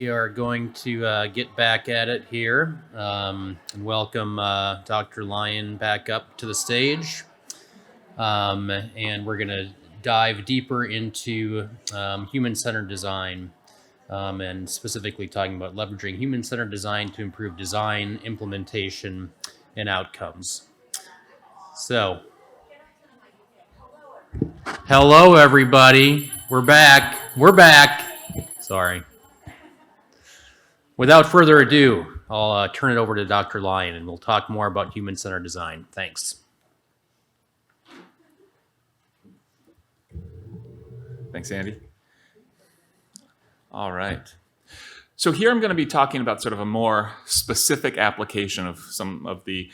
We are going to get back at it here and welcome Dr. Lyon back up to the stage. And we're going to dive deeper into human-centered design and specifically talking about leveraging human-centered design to improve design, implementation, and outcomes. So, hello everybody. We're back. Sorry. Without further ado, I'll turn it over to Dr. Lyon, and we'll talk more about human-centered design. Thanks. Thanks, Andy. All right. So here I'm going to be talking about sort of a more specific application of some of the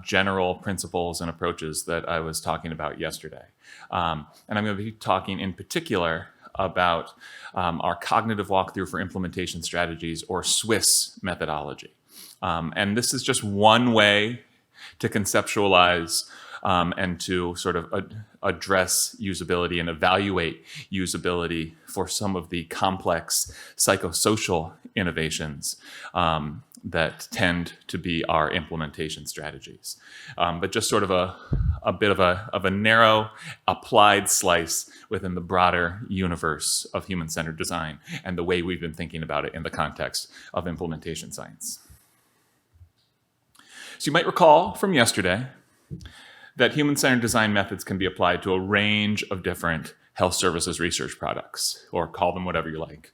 general principles and approaches that I was talking about yesterday. And I'm going to be talking in particular about our cognitive walkthrough for implementation strategies, or CWIS methodology. And this is just one way to conceptualize and to sort of address usability and evaluate usability for some of the complex psychosocial innovations that tend to be our implementation strategies. But just sort of a bit of a narrow applied slice within the broader universe of human-centered design and the way we've been thinking about it in the context of implementation science. So you might recall from yesterday that human-centered design methods can be applied to a range of different health services research products, or call them whatever you like.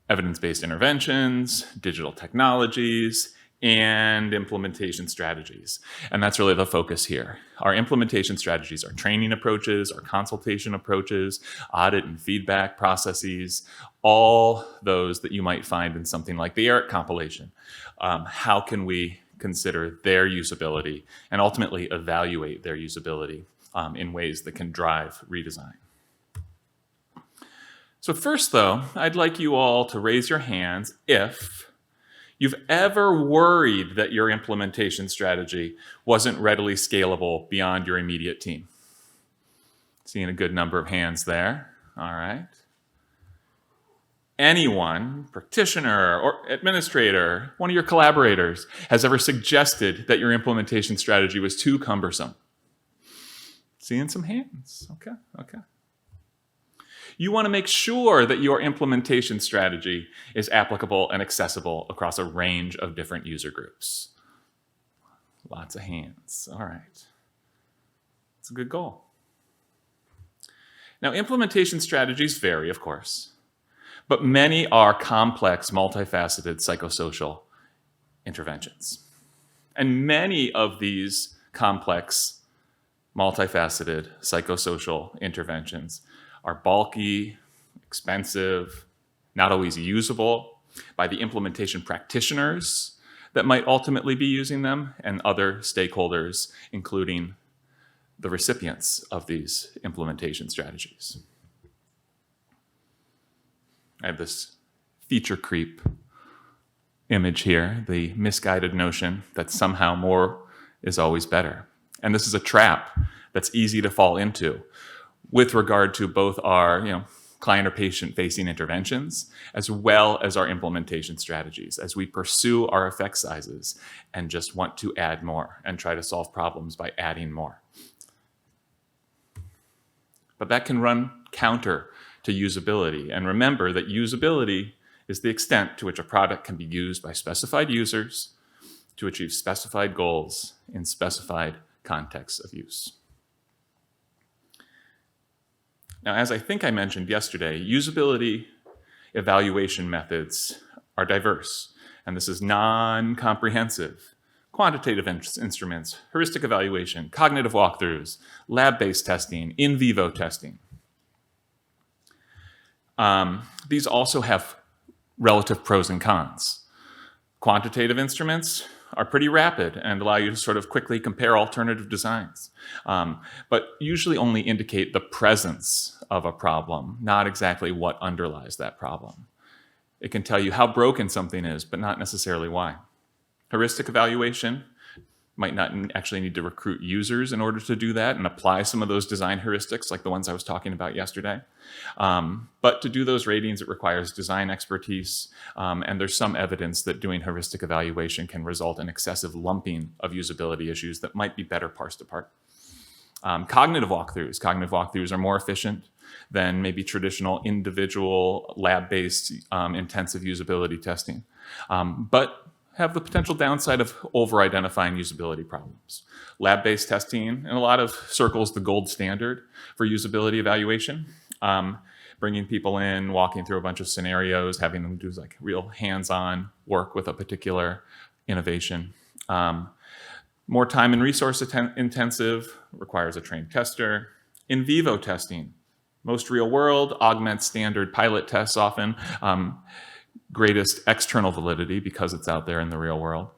Evidence-based interventions, digital technologies, and implementation strategies. And that's really the focus here. Our implementation strategies are training approaches, our consultation approaches, audit and feedback processes, all those that you might find in something like the ERIC compilation. How can we consider their usability and ultimately evaluate their usability in ways that can drive redesign? So first, though, I'd like you all to raise your hands if you've ever worried that your implementation strategy wasn't readily scalable beyond your immediate team. Seeing a good number of hands there. All right. Anyone, practitioner or administrator, one of your collaborators, has ever suggested that your implementation strategy was too cumbersome? Seeing some hands. Okay. You want to make sure that your implementation strategy is applicable and accessible across a range of different user groups. Lots of hands. All right. It's a good goal. Now, implementation strategies vary, of course, but many are complex, multifaceted psychosocial interventions. And many of these complex, multifaceted psychosocial interventions are bulky, expensive, not always usable by the implementation practitioners that might ultimately be using them, and other stakeholders, including the recipients of these implementation strategies. I have this feature creep image here, the misguided notion that somehow more is always better. And this is a trap that's easy to fall into with regard to both our client or patient facing interventions, as well as our implementation strategies, as we pursue our effect sizes and just want to add more and try to solve problems by adding more. But that can run counter to usability. And remember that usability is the extent to which a product can be used by specified users to achieve specified goals in specified contexts of use. Now, as I think I mentioned yesterday, usability evaluation methods are diverse, and this is non-comprehensive. Quantitative instruments, heuristic evaluation, cognitive walkthroughs, lab-based testing, in vivo testing. These also have relative pros and cons. Quantitative instruments are pretty rapid and allow you to sort of quickly compare alternative designs, but usually only indicate the presence of a problem, not exactly what underlies that problem. It can tell you how broken something is, but not necessarily why. Heuristic evaluation might not actually need to recruit users in order to do that and apply some of those design heuristics like the ones I was talking about yesterday. But to do those ratings, it requires design expertise, and there's some evidence that doing heuristic evaluation can result in excessive lumping of usability issues that might be better parsed apart. Cognitive walkthroughs are more efficient than maybe traditional individual lab-based intensive usability testing, but have the potential downside of over-identifying usability problems. Lab-based testing, in a lot of circles, the gold standard for usability evaluation. Bringing people in, walking through a bunch of scenarios, having them do like real hands-on work with a particular innovation. More time and resource intensive, requires a trained tester. In vivo testing, most real world, augments standard pilot tests often. Greatest external validity because it's out there in the real world,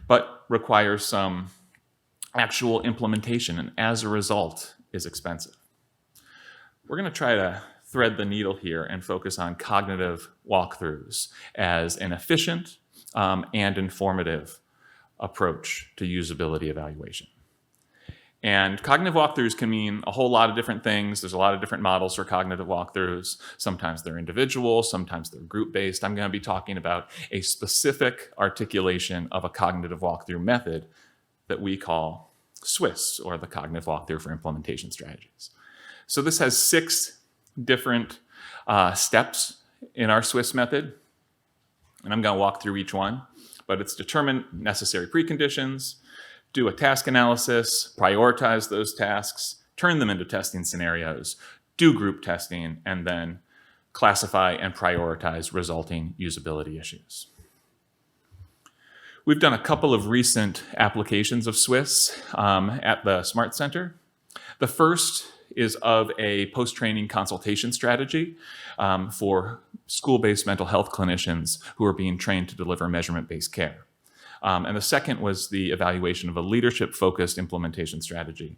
but requires some actual implementation, and as a result is expensive. We're going to try to thread the needle here and focus on cognitive walkthroughs as an efficient and informative approach to usability evaluation. And cognitive walkthroughs can mean a whole lot of different things. There's a lot of different models for cognitive walkthroughs. Sometimes they're individual, sometimes they're group-based. I'm going to be talking about a specific articulation of a cognitive walkthrough method that we call CWIS, or the Cognitive Walkthrough for Implementation Strategies. So this has 6 different steps in our CWIS method, and I'm going to walk through each one, but it's determine necessary preconditions, do a task analysis, prioritize those tasks, turn them into testing scenarios, do group testing, and then classify and prioritize resulting usability issues. We've done a couple of recent applications of CWIS at the Smart Center. The first is of a post-training consultation strategy for school-based mental health clinicians who are being trained to deliver measurement-based care. And the second was the evaluation of a leadership-focused implementation strategy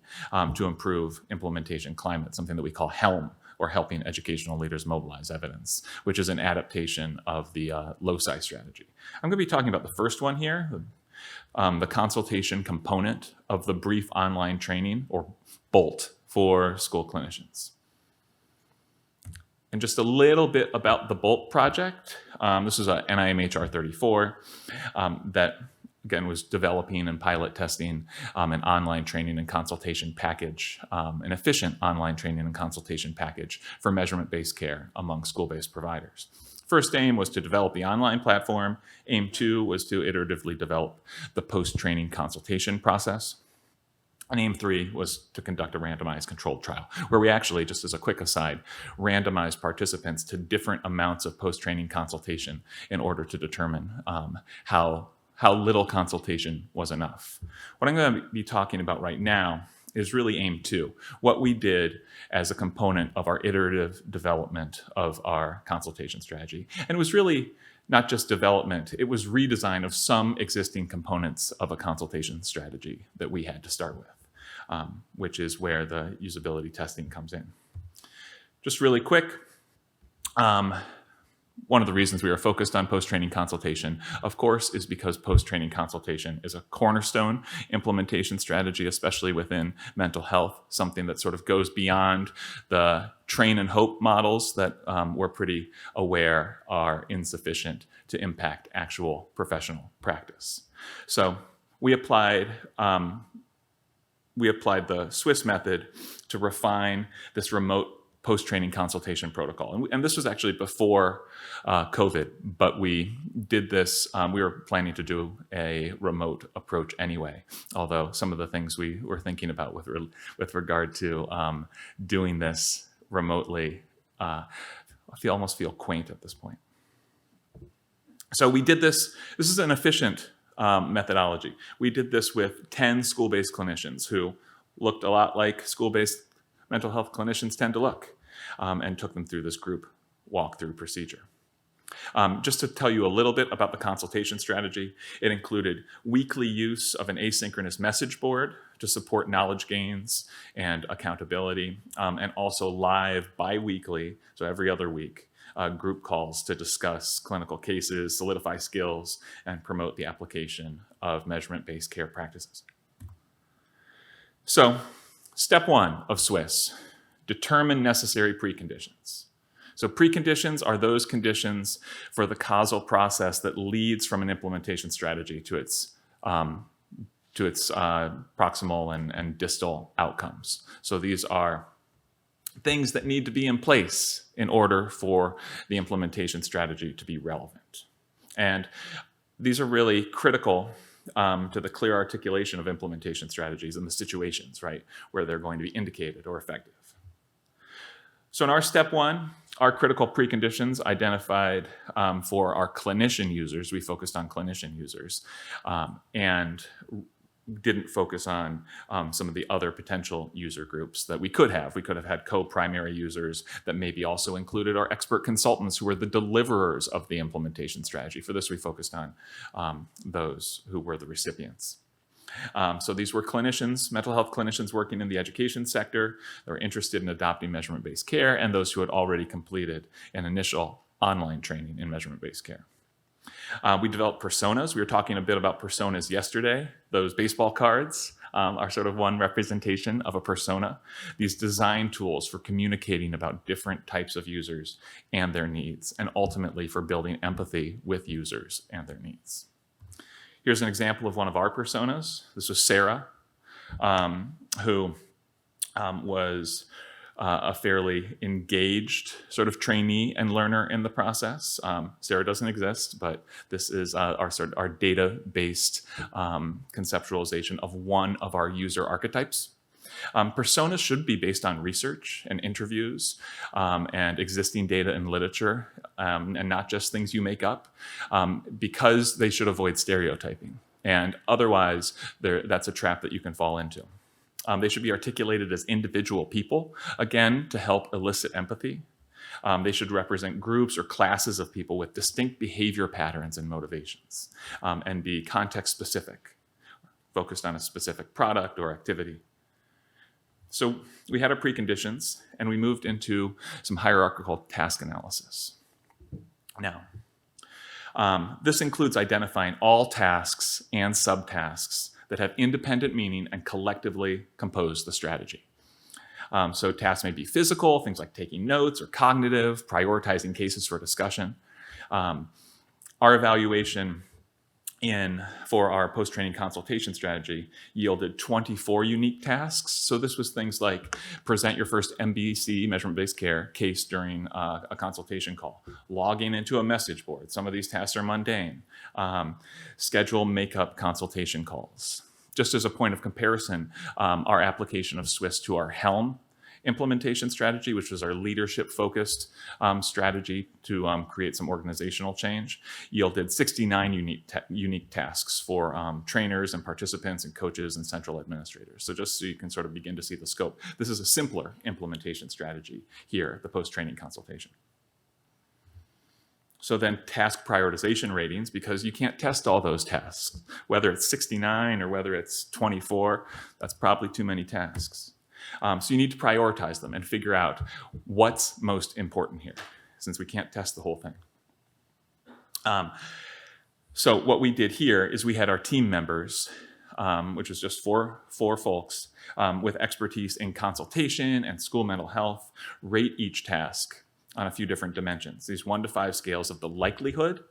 to improve implementation climate, something that we call HELM, or Helping Educational Leaders Mobilize Evidence, which is an adaptation of the LOCI strategy. I'm going to be talking about the first one here, the consultation component of the brief online training, or BOLT, for school clinicians. And just a little bit about the BOLT project. This is a NIMH R34 that, again, was developing and pilot testing an online training and consultation package, an efficient online training and consultation package for measurement-based care among school-based providers. First aim was to develop the online platform. Aim 2 was to iteratively develop the post-training consultation process. And aim 3 was to conduct a randomized controlled trial, where we actually, just as a quick aside, randomized participants to different amounts of post-training consultation in order to determine how little consultation was enough. What I'm going to be talking about right now is really aim 2, what we did as a component of our iterative development of our consultation strategy. And it was really not just development, it was redesign of some existing components of a consultation strategy that we had to start with, which is where the usability testing comes in. Just really quick, one of the reasons we are focused on post-training consultation, of course, is because post-training consultation is a cornerstone implementation strategy, especially within mental health, something that sort of goes beyond the train and hope models that we're pretty aware are insufficient to impact actual professional practice. So we applied the CWIS method to refine this remote post-training consultation protocol. And this was actually before COVID, but we did this, we were planning to do a remote approach anyway, although some of the things we were thinking about with regard to doing this remotely, I almost feel quaint at this point. So we did this is an efficient methodology. We did this with 10 school-based clinicians who looked a lot like school-based mental health clinicians tend to look, and took them through this group walkthrough procedure. Just to tell you a little bit about the consultation strategy, it included weekly use of an asynchronous message board to support knowledge gains and accountability, and also live bi-weekly, so every other week, group calls to discuss clinical cases, solidify skills, and promote the application of measurement-based care practices. So, step 1 of CWIS, determine necessary preconditions. So preconditions are those conditions for the causal process that leads from an implementation strategy to its proximal and distal outcomes. So these are things that need to be in place in order for the implementation strategy to be relevant. And these are really critical to the clear articulation of implementation strategies and the situations, right, where they're going to be indicated or effective. So in our step 1, our critical preconditions identified for our clinician users, we focused on clinician users and didn't focus on some of the other potential user groups that we could have. We could have had co-primary users that maybe also included our expert consultants who were the deliverers of the implementation strategy. For this, we focused on those who were the recipients. So these were clinicians, mental health clinicians working in the education sector that were interested in adopting measurement-based care, and those who had already completed an initial online training in measurement-based care. We developed personas. We were talking a bit about personas yesterday. Those baseball cards are sort of one representation of a persona. These design tools for communicating about different types of users and their needs, and ultimately for building empathy with users and their needs. Here's an example of one of our personas. This was Sarah, who was a fairly engaged sort of trainee and learner in the process. Sarah doesn't exist, but this is our data-based conceptualization of one of our user archetypes. Personas should be based on research and interviews and existing data and literature, and not just things you make up, because they should avoid stereotyping. And otherwise, that's a trap that you can fall into. They should be articulated as individual people, again, to help elicit empathy. They should represent groups or classes of people with distinct behavior patterns and motivations, and be context-specific, focused on a specific product or activity. So we had our preconditions, and we moved into some hierarchical task analysis. Now, this includes identifying all tasks and subtasks that have independent meaning and collectively compose the strategy. So tasks may be physical, things like taking notes, or cognitive, prioritizing cases for discussion. Our evaluation for our post-training consultation strategy yielded 24 unique tasks. So this was things like present your first MBC, measurement-based care, case during a consultation call, logging into a message board. Some of these tasks are mundane. Schedule makeup consultation calls. Just as a point of comparison, our application of CWIS to our HELM implementation strategy, which was our leadership-focused strategy to create some organizational change, yielded 69 unique tasks for trainers and participants and coaches and central administrators. So just so you can sort of begin to see the scope. This is a simpler implementation strategy here, the post-training consultation. So then task prioritization ratings, because you can't test all those tasks. Whether it's 69 or whether it's 24, that's probably too many tasks. So you need to prioritize them and figure out what's most important here, since we can't test the whole thing. So what we did here is we had our team members, which was just four folks with expertise in consultation and school mental health, rate each task on a few different dimensions. These 1 to 5 scales of the likelihood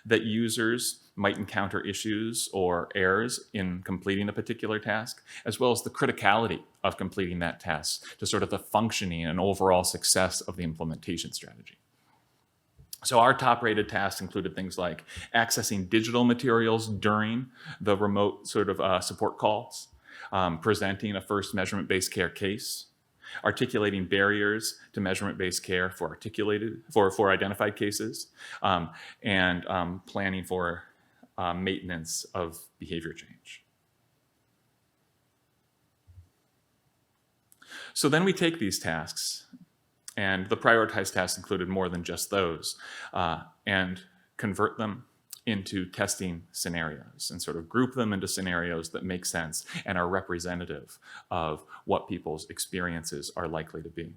that users might encounter issues or errors in completing a particular task, as well as the criticality of completing that task to sort of the functioning and overall success of the implementation strategy. So our top-rated tasks included things like accessing digital materials during the remote sort of support calls, presenting a first measurement-based care case, articulating barriers to measurement-based care for identified cases, and planning for maintenance of behavior change. So then we take these tasks, and the prioritized tasks included more than just those, and convert them into testing scenarios and sort of group them into scenarios that make sense and are representative of what people's experiences are likely to be.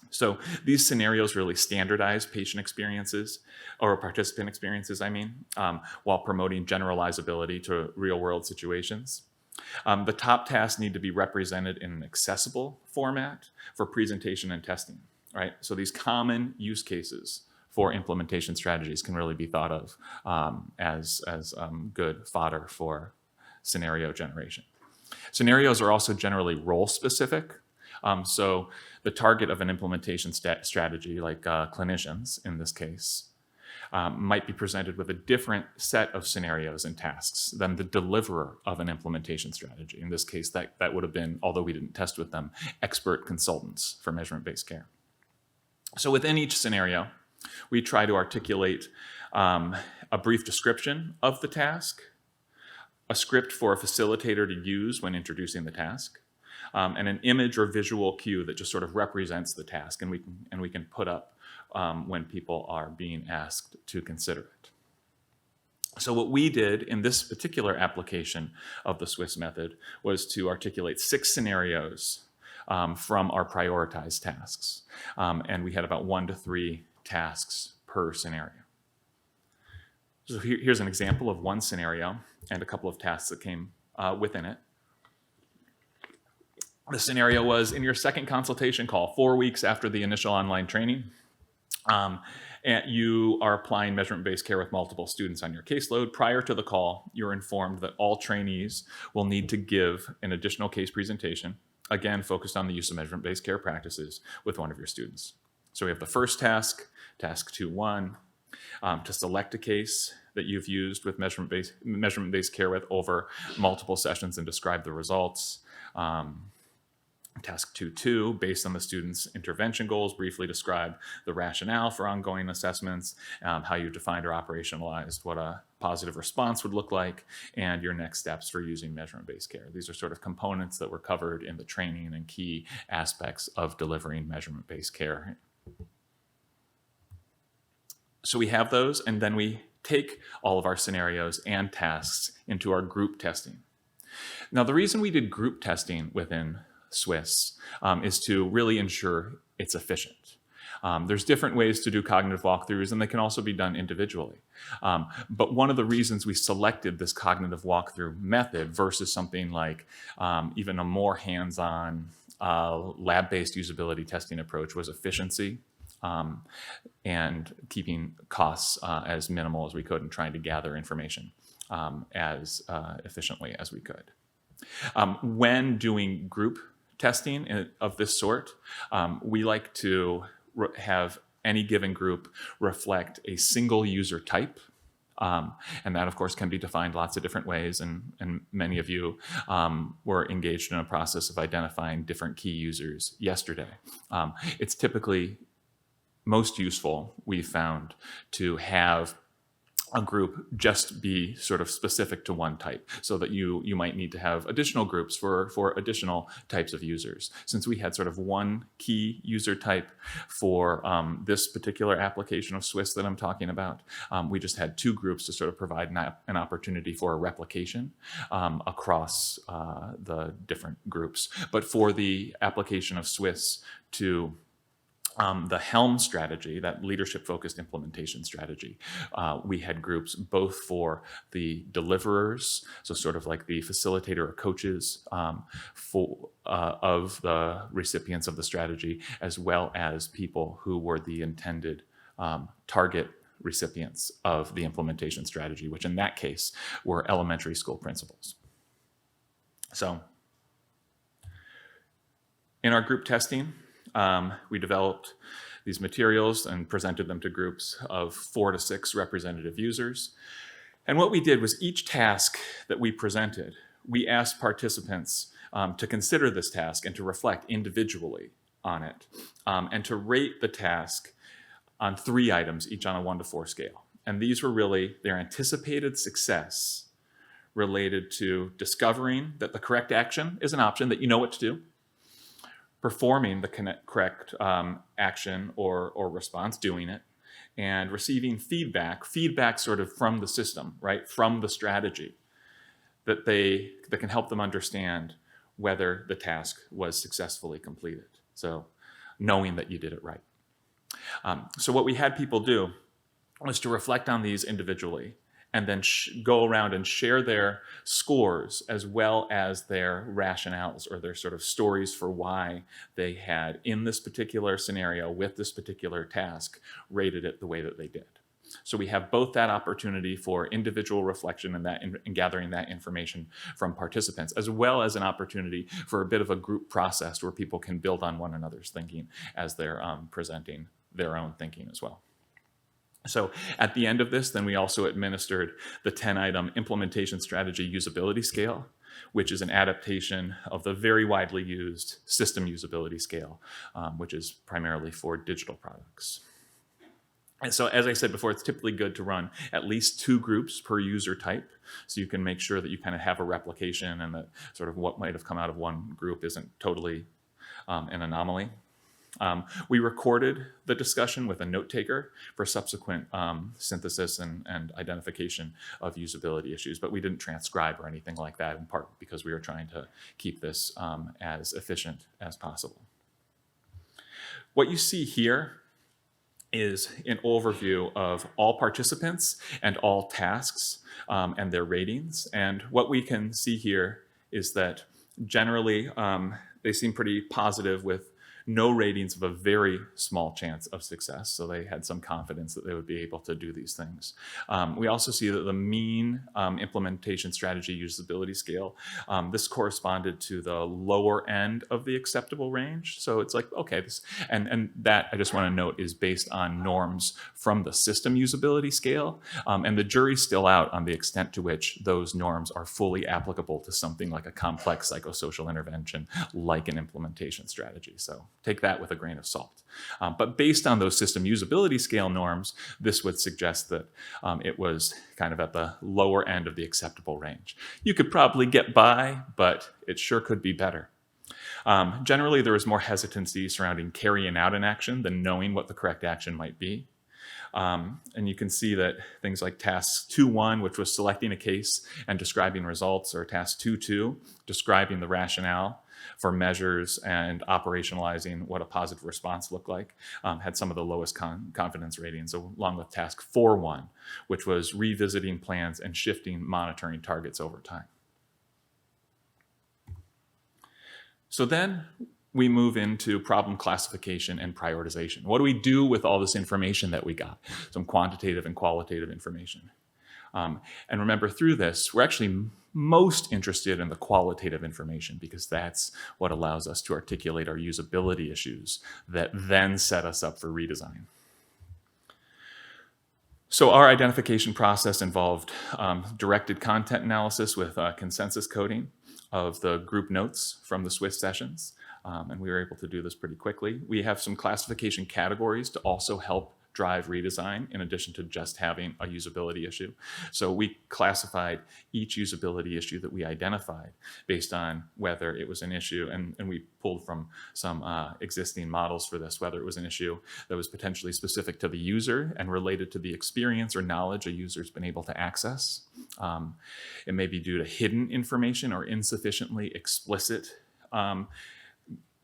So these scenarios really standardize patient experiences, or participant experiences, I mean, while promoting generalizability to real-world situations. The top tasks need to be represented in an accessible format for presentation and testing, right? So these common use cases for implementation strategies can really be thought of as good fodder for scenario generation. Scenarios are also generally role-specific. So the target of an implementation strategy, like clinicians in this case, might be presented with a different set of scenarios and tasks than the deliverer of an implementation strategy. In this case, that would have been, although we didn't test with them, expert consultants for measurement-based care. So within each scenario, we try to articulate a brief description of the task, a script for a facilitator to use when introducing the task, and an image or visual cue that just sort of represents the task, and we can put up when people are being asked to consider it. So what we did in this particular application of the CWIS method was to articulate 6 scenarios from our prioritized tasks, and we had about 1 to 3 tasks per scenario. So here's an example of one scenario and a couple of tasks that came within it. The scenario was, in your second consultation call, 4 weeks after the initial online training, and you are applying measurement-based care with multiple students on your caseload. Prior to the call, you're informed that all trainees will need to give an additional case presentation, again focused on the use of measurement-based care practices with one of your students. So we have the first task, task 2.1, to select a case that you've used with measurement-based care with over multiple sessions and describe the results. Task 2.2, based on the student's intervention goals, briefly describe the rationale for ongoing assessments, how you defined or operationalized what a positive response would look like, and your next steps for using measurement-based care. These are sort of components that were covered in the training and key aspects of delivering measurement-based care. So we have those, and then we take all of our scenarios and tasks into our group testing. Now, the reason we did group testing within CWIS is to really ensure it's efficient. There's different ways to do cognitive walkthroughs, and they can also be done individually. But one of the reasons we selected this cognitive walkthrough method versus something like even a more hands-on lab-based usability testing approach was efficiency. And keeping costs as minimal as we could and trying to gather information as efficiently as we could. When doing group testing of this sort, we like to have any given group reflect a single user type. And that, of course, can be defined lots of different ways. And many of you were engaged in a process of identifying different key users yesterday. It's typically most useful, we found, to have a group just be sort of specific to one type, so that you might need to have additional groups for additional types of users. Since we had sort of one key user type for this particular application of CWIS that I'm talking about, we just had 2 groups to sort of provide an opportunity for a replication across the different groups. But for the application of CWIS to the HELM strategy, that leadership-focused implementation strategy, we had groups both for the deliverers, so sort of like the facilitator or coaches of the recipients of the strategy, as well as people who were the intended target recipients of the implementation strategy, which in that case were elementary school principals. So in our group testing, we developed these materials and presented them to groups of 4 to 6 representative users. And what we did was each task that we presented, we asked participants to consider this task and to reflect individually on it, and to rate the task on 3 items, each on a 1 to 4 scale. And these were really their anticipated success related to discovering that the correct action is an option, that you know what to do, performing the correct action or response, doing it, and receiving feedback sort of from the system, right, from the strategy, that can help them understand whether the task was successfully completed. So knowing that you did it right. So what we had people do was to reflect on these individually and then go around and share their scores as well as their rationales or their sort of stories for why they had, in this particular scenario with this particular task, rated it the way that they did. So we have both that opportunity for individual reflection and gathering that information from participants, as well as an opportunity for a bit of a group process where people can build on one another's thinking as they're presenting their own thinking as well. So at the end of this, then we also administered the 10-item implementation strategy usability scale, which is an adaptation of the very widely used system usability scale, which is primarily for digital products. And so, as I said before, it's typically good to run at least 2 groups per user type, so you can make sure that you kind of have a replication and that sort of what might have come out of one group isn't totally an anomaly. We recorded the discussion with a note taker for subsequent synthesis and identification of usability issues, but we didn't transcribe or anything like that, in part because we were trying to keep this as efficient as possible. What you see here is an overview of all participants and all tasks and their ratings. And what we can see here is that generally they seem pretty positive, with no ratings of a very small chance of success. So they had some confidence that they would be able to do these things. We also see that the mean implementation strategy usability scale, this corresponded to the lower end of the acceptable range. So it's like, okay, and that, I just want to note, is based on norms from the system usability scale. And the jury's still out on the extent to which those norms are fully applicable to something like a complex psychosocial intervention, like an implementation strategy. So take that with a grain of salt. But based on those system usability scale norms, this would suggest that it was kind of at the lower end of the acceptable range. You could probably get by, but it sure could be better. Generally, there was more hesitancy surrounding carrying out an action than knowing what the correct action might be. And you can see that things like task 2.1, which was selecting a case and describing results, or task 2.2, describing the rationale for measures and operationalizing what a positive response looked like, had some of the lowest confidence ratings, along with task 4.1, which was revisiting plans and shifting monitoring targets over time. So then we move into problem classification and prioritization. What do we do with all this information that we got? Some quantitative and qualitative information. And remember, through this, we're actually most interested in the qualitative information, because that's what allows us to articulate our usability issues that then set us up for redesign. So our identification process involved directed content analysis with consensus coding of the group notes from the CWIS sessions. And we were able to do this pretty quickly. We have some classification categories to also help drive redesign, in addition to just having a usability issue. So we classified each usability issue that we identified based on whether it was an issue, and we pulled from some existing models for this, whether it was an issue that was potentially specific to the user and related to the experience or knowledge a user's been able to access. It may be due to hidden information or insufficiently explicit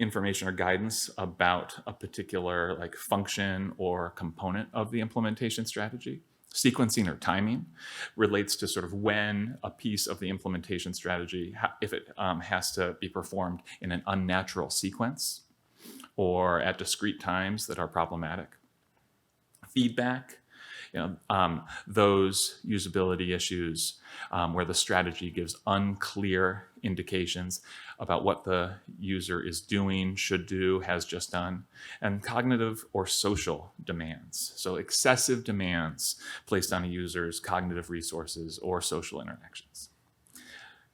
information or guidance about a particular function or component of the implementation strategy. Sequencing or timing relates to sort of when a piece of the implementation strategy, if it has to be performed in an unnatural sequence or at discrete times that are problematic. Feedback, those usability issues where the strategy gives unclear indications about what the user is doing, should do, has just done. And cognitive or social demands, so excessive demands placed on a user's cognitive resources or social interactions.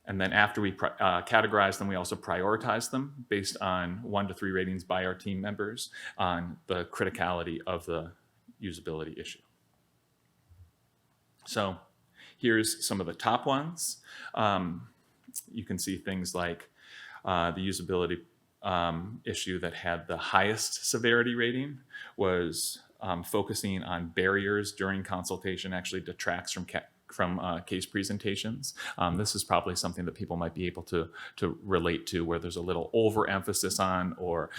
And then after we categorize them, we also prioritize them based on 1 to 3 ratings by our team members on the criticality of the usability issue. So here's some of the top ones. You can see things like the usability issue that had the highest severity rating was focusing on barriers during consultation actually detracts from from case presentations. This is probably something that people might be able to relate to, where there's a little overemphasis on or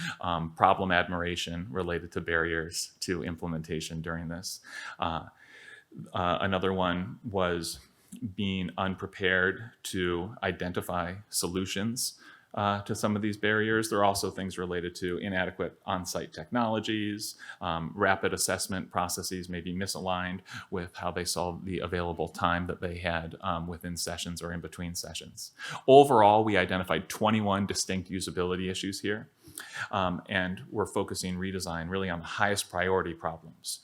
problem admiration related to barriers to implementation during this. Another one was being unprepared to identify solutions to some of these barriers. There are also things related to inadequate on-site technologies, rapid assessment processes may be misaligned with how they saw the available time that they had within sessions or in between sessions. Overall, we identified 21 distinct usability issues here. And we're focusing redesign really on the highest priority problems,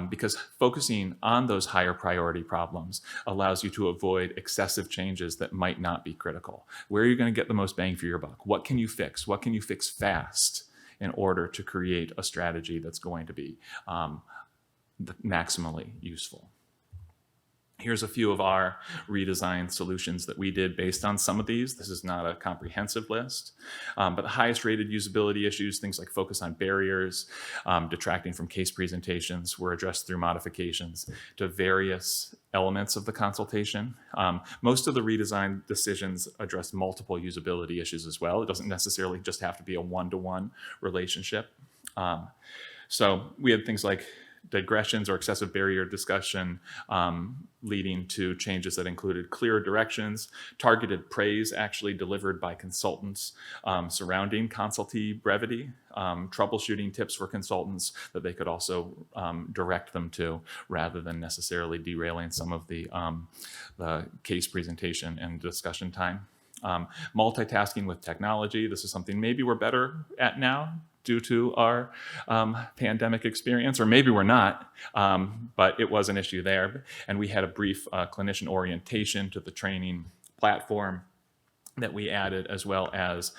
because focusing on those higher priority problems allows you to avoid excessive changes that might not be critical. Where are you going to get the most bang for your buck? What can you fix? What can you fix fast in order to create a strategy that's going to be maximally useful? Here's a few of our redesign solutions that we did based on some of these. This is not a comprehensive list, but the highest rated usability issues, things like focus on barriers, detracting from case presentations, were addressed through modifications to various elements of the consultation. Most of the redesign decisions address multiple usability issues as well. It doesn't necessarily just have to be a one-to-one relationship. So we had things like digressions or excessive barrier discussion leading to changes that included clear directions, targeted praise actually delivered by consultants surrounding consultee brevity, troubleshooting tips for consultants that they could also direct them to, rather than necessarily derailing some of the case presentation and discussion time. Multitasking with technology. This is something maybe we're better at now due to our pandemic experience, or maybe we're not, but it was an issue there. And we had a brief clinician orientation to the training platform that we added, as well as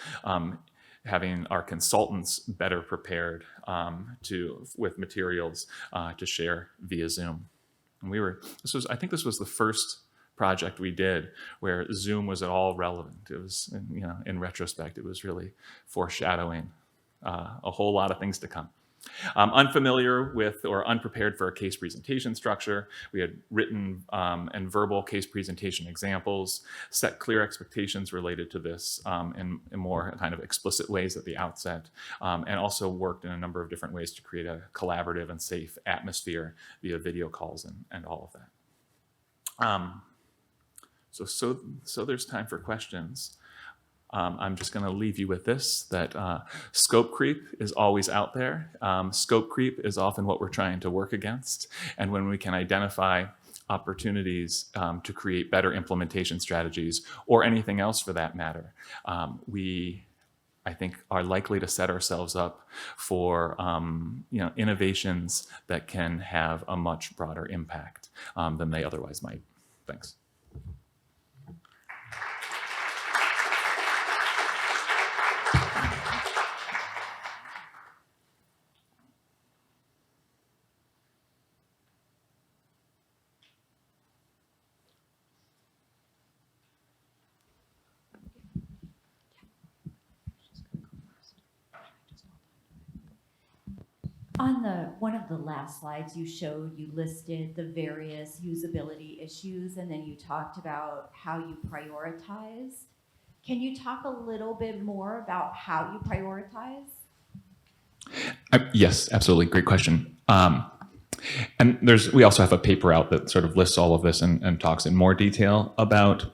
having our consultants better prepared with materials to share via Zoom. And I think this was the first project we did where Zoom was at all relevant. It was, in retrospect, it was really foreshadowing a whole lot of things to come. Unfamiliar with or unprepared for a case presentation structure. We had written and verbal case presentation examples, set clear expectations related to this in more kind of explicit ways at the outset, and also worked in a number of different ways to create a collaborative and safe atmosphere via video calls and all of that. So there's time for questions. I'm just going to leave you with this, that scope creep is always out there. Scope creep is often what we're trying to work against. And when we can identify opportunities to create better implementation strategies, or anything else for that matter, I think, are likely to set ourselves up for innovations that can have a much broader impact than they otherwise might. Thanks. On one of the last slides you showed, you listed the various usability issues, and then you talked about how you prioritize. Can you talk a little bit more about how you prioritize? Yes, absolutely. Great question. And we also have a paper out that sort of lists all of this and talks in more detail about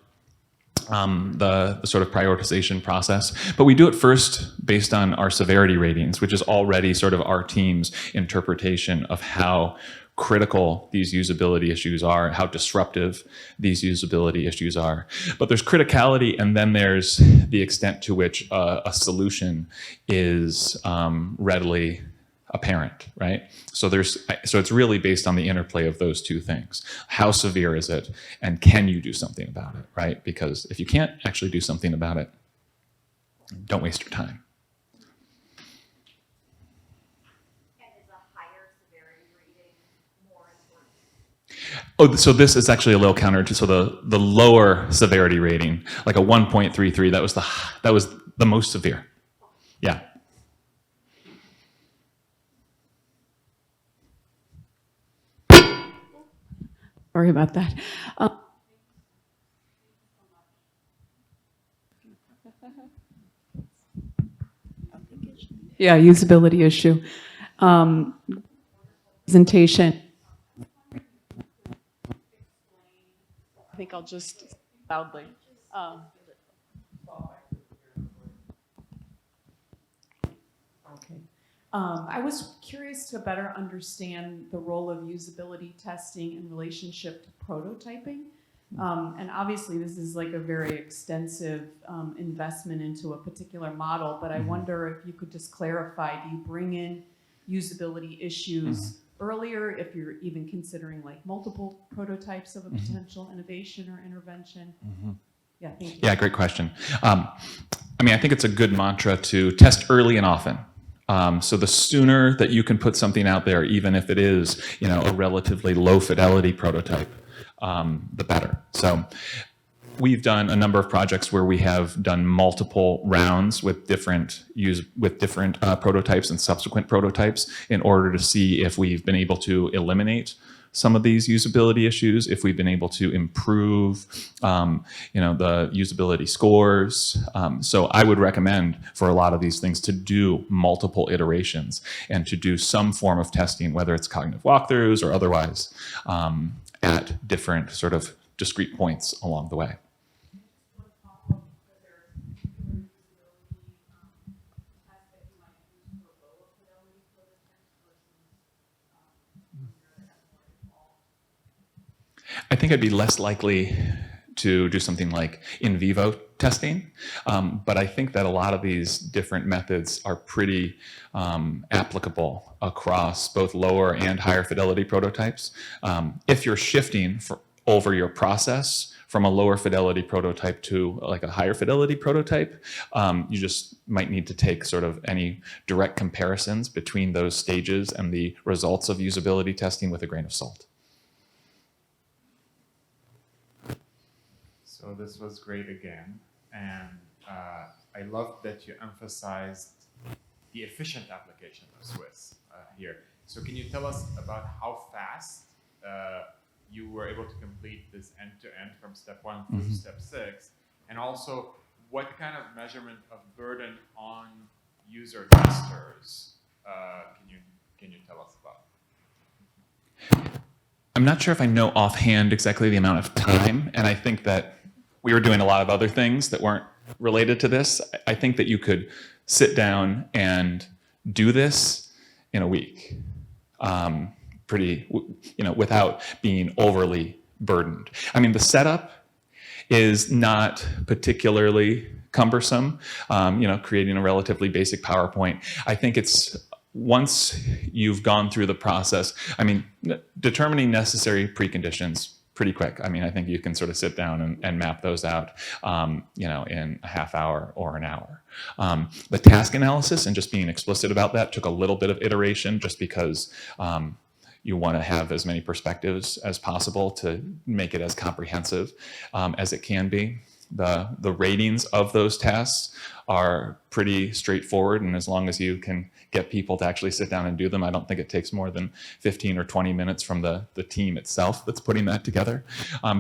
the sort of prioritization process. But we do it first based on our severity ratings, which is already sort of our team's interpretation of how critical these usability issues are, how disruptive these usability issues are. But there's criticality, and then there's the extent to which a solution is readily apparent, right? So it's really based on the interplay of those two things. How severe is it, and can you do something about it, right? Because if you can't actually do something about it, don't waste your time. And is a higher severity rating more important? Oh, so this is actually a little counter to, so the lower severity rating, like a 1.33, that was the most severe. Yeah. Sorry about that. Yeah, usability issue. Presentation. I think I'll just loudly. Okay. I was curious to better understand the role of usability testing in relationship to prototyping. And obviously this is like a very extensive investment into a particular model, but I wonder if you could just clarify, do you bring in usability issues earlier if you're even considering like multiple prototypes of a potential innovation or intervention? Yeah, thank you. Yeah, great question. I mean, I think it's a good mantra to test early and often. So the sooner that you can put something out there, even if it is, you know, a relatively low fidelity prototype, the better. So we've done a number of projects where we have done multiple rounds with different prototypes and subsequent prototypes in order to see if we've been able to eliminate some of these usability issues, if we've been able to improve, you know, the usability scores. So I would recommend for a lot of these things to do multiple iterations and to do some form of testing, whether it's cognitive walkthroughs or otherwise, at different sort of discrete points along the way. I think I'd be less likely to do something like in vivo testing, but I think that a lot of these different methods are pretty applicable across both lower and higher fidelity prototypes. If you're shifting over your process from a lower fidelity prototype to like a higher fidelity prototype, you just might need to take sort of any direct comparisons between those stages and the results of usability testing with a grain of salt. So this was great again, and I love that you emphasized the efficient application of CWIS here. So can you tell us about how fast you were able to complete this end-to-end from step 1 through step 6, and also what kind of measurement of burden on user testers can you tell us about? I'm not sure if I know offhand exactly the amount of time, and I think that we were doing a lot of other things that weren't related to this. I think that you could sit down and do this in a week, pretty, you know, without being overly burdened. I mean, the setup is not particularly cumbersome, you know, creating a relatively basic PowerPoint. I think it's once you've gone through the process, I mean, determining necessary preconditions pretty quick. I mean, I think you can sort of sit down and map those out, you know, in a half hour or an hour. The task analysis and just being explicit about that took a little bit of iteration just because you want to have as many perspectives as possible to make it as comprehensive as it can be. The ratings of those tasks are pretty straightforward, and as long as you can get people to actually sit down and do them, I don't think it takes more than 15 or 20 minutes from the team itself that's putting that together.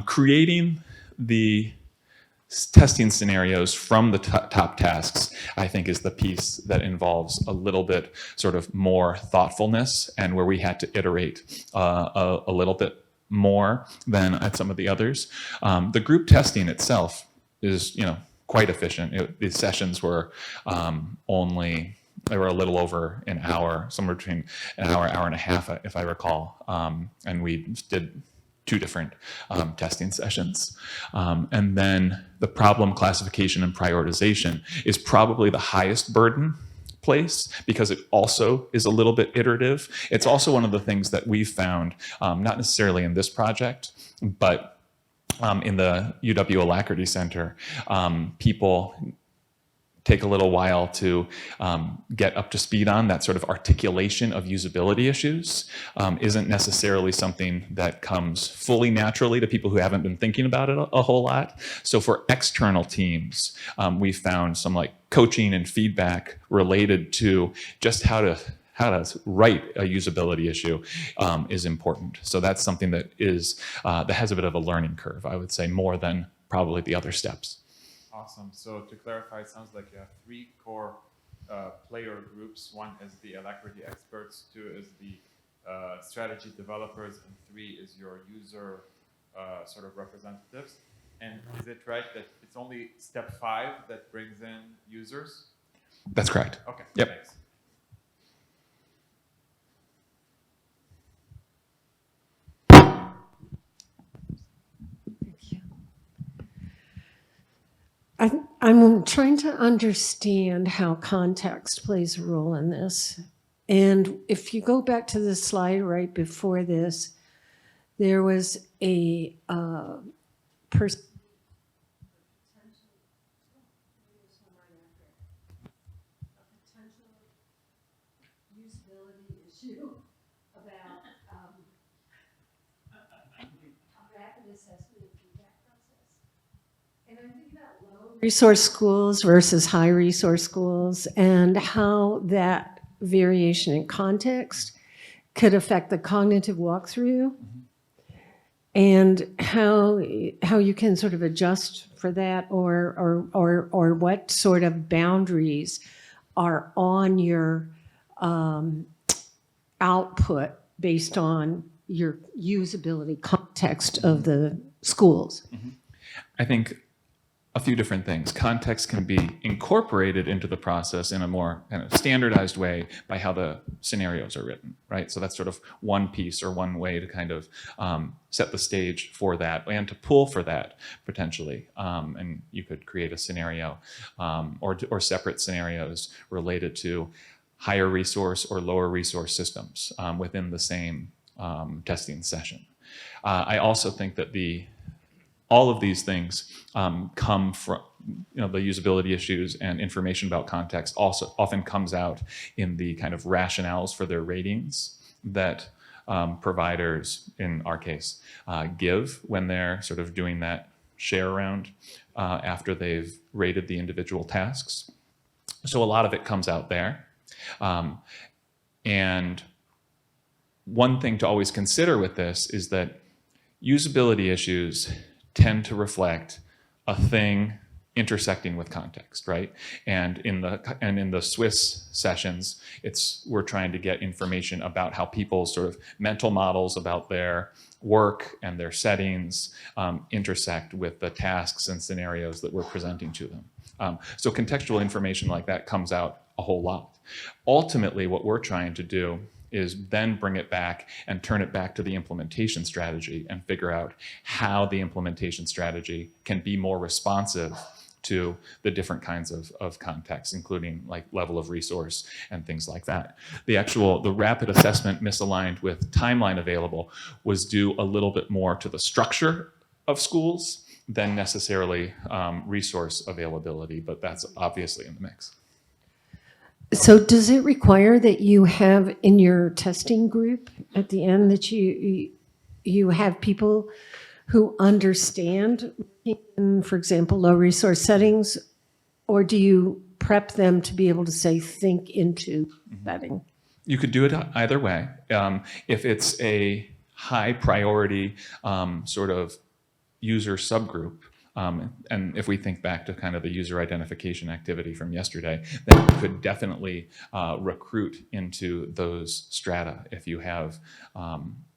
Creating the testing scenarios from the top tasks, I think, is the piece that involves a little bit sort of more thoughtfulness, and where we had to iterate a little bit more than at some of the others. The group testing itself is, you know, quite efficient. These sessions were they were a little over an hour, somewhere between an hour and a half, if I recall. And we did 2 different testing sessions. And then the problem classification and prioritization is probably the highest burden place because it also is a little bit iterative. It's also one of the things that we've found, not necessarily in this project, but in the UW Alacrity Center, people take a little while to get up to speed on. That sort of articulation of usability issues isn't necessarily something that comes fully naturally to people who haven't been thinking about it a whole lot. So for external teams, we found some like coaching and feedback related to just how to write a usability issue is important. So that's something that is that has a bit of a learning curve, I would say, more than probably the other steps. Awesome. So to clarify, it sounds like you have 3 core player groups. 1 is the Alacrity experts, 2 is the strategy developers, and 3 is your user sort of representatives. And is it right that it's only step 5 that brings in users? That's correct. Okay. Yep. Thanks. I'm trying to understand how context plays a role in this. And if you go back to the slide right before this, there was a person. Usability issue about rapid assessment and feedback process. And I think about low resource schools versus high resource schools and how that variation in context could affect the cognitive walkthrough and how you can sort of adjust for that or what sort of boundaries are on your output based on your usability context of the schools. I think a few different things. Context can be incorporated into the process in a more kind of standardized way by how the scenarios are written, right? So that's sort of one piece or one way to kind of set the stage for that and to pull for that potentially. And you could create a scenario or separate scenarios related to higher resource or lower resource systems within the same testing session. I also think that all of these things come from, the usability issues and information about context also often comes out in the kind of rationales for their ratings that providers, in our case, give when they're sort of doing that share around after they've rated the individual tasks. So a lot of it comes out there. And one thing to always consider with this is that usability issues tend to reflect a thing intersecting with context, right? And in the CWIS sessions, we're trying to get information about how people's sort of mental models about their work and their settings intersect with the tasks and scenarios that we're presenting to them. So contextual information like that comes out a whole lot. Ultimately, what we're trying to do is then bring it back and turn it back to the implementation strategy and figure out how the implementation strategy can be more responsive to the different kinds of contexts, including like level of resource and things like that. The rapid assessment misaligned with timeline available was due a little bit more to the structure of schools than necessarily resource availability, but that's obviously in the mix. So does it require that you have in your testing group at the end that you have people who understand, for example, low resource settings, or do you prep them to be able to say, think into setting? You could do it either way. If it's a high priority sort of user subgroup, and if we think back to kind of the user identification activity from yesterday, then you could definitely recruit into those strata if you have,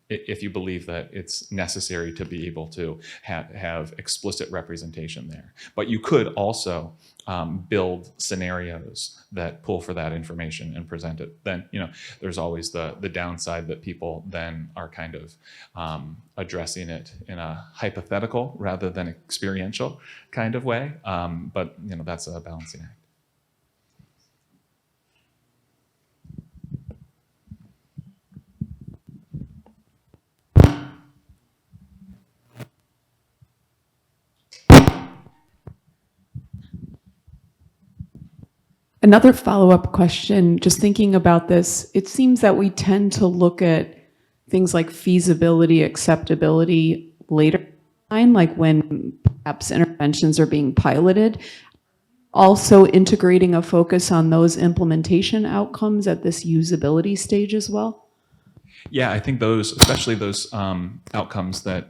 if you believe that it's necessary to be able to have explicit representation there. But you could also build scenarios that pull for that information and present it. Then, there's always the downside that people then are kind of addressing it in a hypothetical rather than experiential kind of way. But, that's a balancing act. Another follow-up question, just thinking about this, it seems that we tend to look at things like feasibility, acceptability later, like when perhaps interventions are being piloted. also integrating a focus on those implementation outcomes at this usability stage as well? Yeah, I think those, especially those outcomes that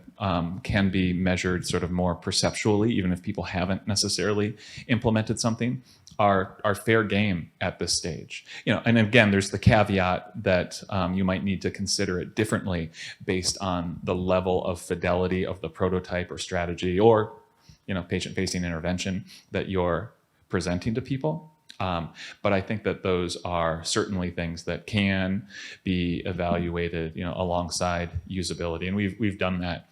can be measured sort of more perceptually, even if people haven't necessarily implemented something, are fair game at this stage. And again, there's the caveat that you might need to consider it differently based on the level of fidelity of the prototype or strategy or patient-facing intervention that you're presenting to people. But I think that those are certainly things that can be evaluated, alongside usability, and we've done that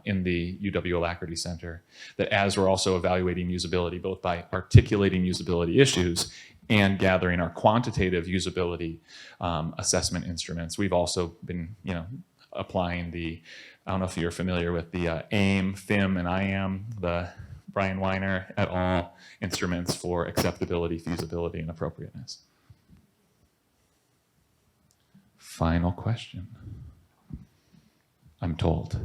in the UW Alacrity Center. That as we're also evaluating usability, both by articulating usability issues and gathering our quantitative usability assessment instruments, we've also been, applying I don't know if you're familiar with the AIM, FIM, and IAM, the Brian Weiner et al. Instruments for acceptability, feasibility, and appropriateness. Final question, I'm told.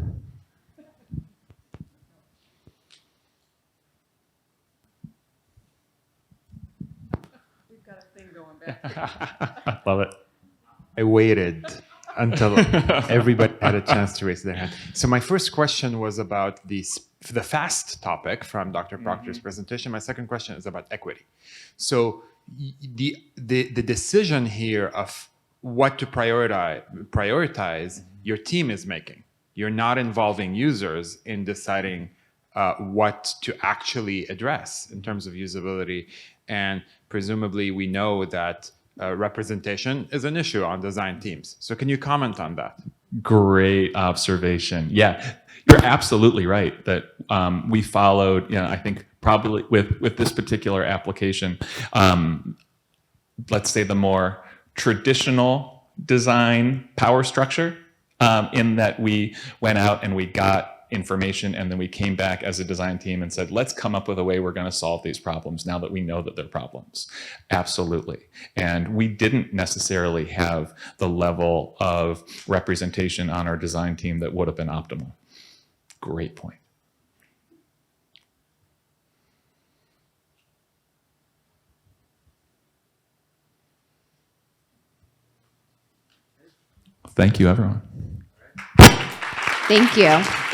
We've got a thing going back. Love it. I waited until everybody had a chance to raise their hand. So my first question was about the FAST topic from Dr. Proctor's presentation. My second question is about equity. So the decision here of what to prioritize, your team is making. You're not involving users in deciding what to actually address in terms of usability. And presumably we know that representation is an issue on design teams. So can you comment on that? Great observation. Yeah, you're absolutely right that we followed, I think probably with this particular application, let's say the more traditional design power structure, in that we went out and we got information and then we came back as a design team and said, let's come up with a way we're going to solve these problems now that we know that they're problems. Absolutely. And we didn't necessarily have the level of representation on our design team that would have been optimal. Great point. Thank you, everyone. Thank you.